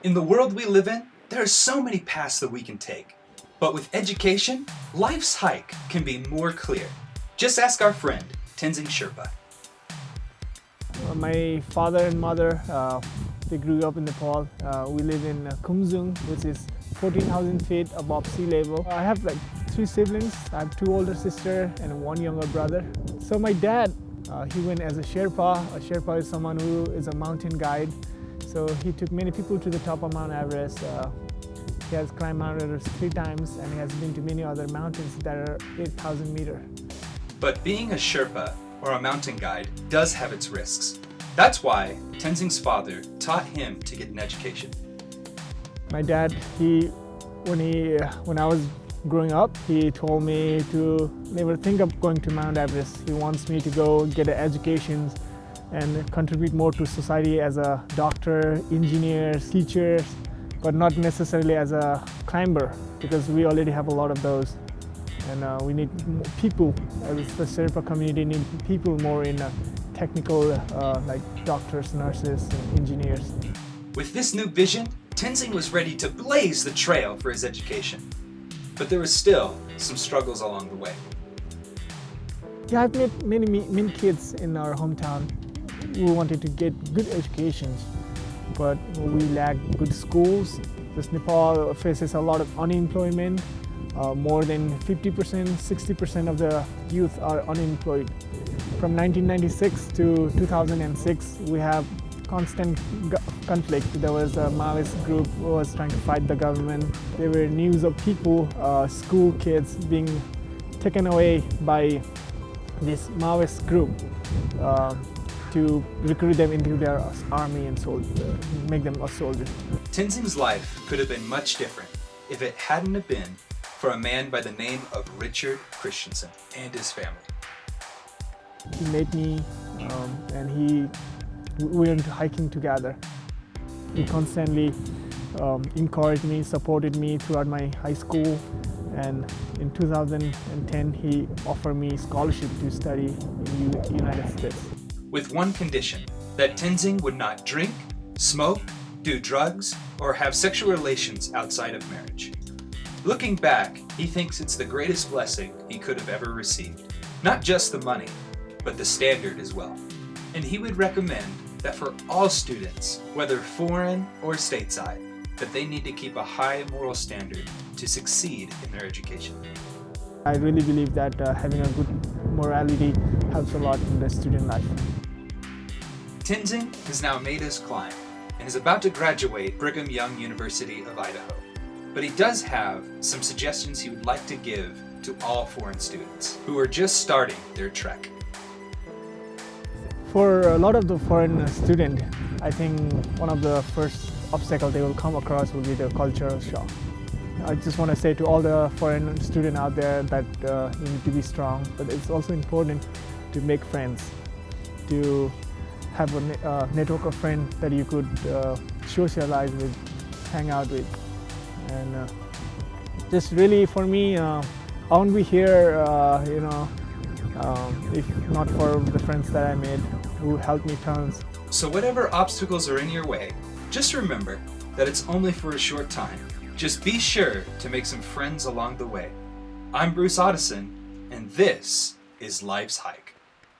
In the world we live in, there are so many paths that we can take. But with education, life's hike can be more clear. Just ask our friend, Tenzing Serpa. My father and mother, they grew up in Nepal. We live in Kumzung, which is 14,000 feet above sea level. I have like 3 siblings. I have 2 older sisters and 1 younger brother. So my dad, he went as a Sherpa. A Sherpa is someone who is a mountain guide. So he took many people to the top of Mount Everest. He has climbed Mount Everest 3 times, and he has been to many other mountains that are 8,000 meters. But being a Sherpa or a mountain guide does have its risks. That's why Tenzing's father taught him to get an education. My dad, when I was growing up, he told me to never think of going to Mount Everest. He wants me to go get an education and contribute more to society as a doctor, engineer, teacher, but not necessarily as a climber, because we already have a lot of those. And we need people, as the Serpa community, need people more in technical, like doctors, nurses, and engineers. With this new vision, Tenzing was ready to blaze the trail for his education. But there was still some struggles along the way. Yeah, I've met many kids in our hometown who wanted to get good educations, but we lack good schools. This Nepal faces a lot of unemployment. More than 50%, 60% of the youth are unemployed. From 1996 to 2006, we have constant conflict. There was a Maoist group who was trying to fight the government. There were news of people, school kids being taken away by this Maoist group to recruit them into their army and make them a soldier. Tenzing's life could have been much different if it hadn't have been for a man by the name of Richard Christensen and his family. He made me, and we went hiking together. He constantly encouraged me, supported me throughout my high school, and in 2010 he offered me scholarship to study in the United States. With one condition, that Tenzing would not drink, smoke, do drugs, or have sexual relations outside of marriage. Looking back, he thinks it's the greatest blessing he could have ever received. Not just the money, but the standard as well. And he would recommend that for all students, whether foreign or stateside, that they need to keep a high moral standard to succeed in their education. I really believe that having a good morality helps a lot in the student life. Tenzing has now made his climb and is about to graduate Brigham Young University of Idaho. But he does have some suggestions he would like to give to all foreign students who are just starting their trek. For a lot of the foreign students, I think one of the first obstacles they will come across will be the cultural shock. I just want to say to all the foreign students out there that you need to be strong, but it's also important to make friends, to have a network of friends that you could socialize with, hang out with. And just really for me, I won't be here, if not for the friends that I made who helped me tons. So whatever obstacles are in your way, just remember that it's only for a short time. Just be sure to make some friends along the way. I'm Bruce Otteson, and this is Life's Hike.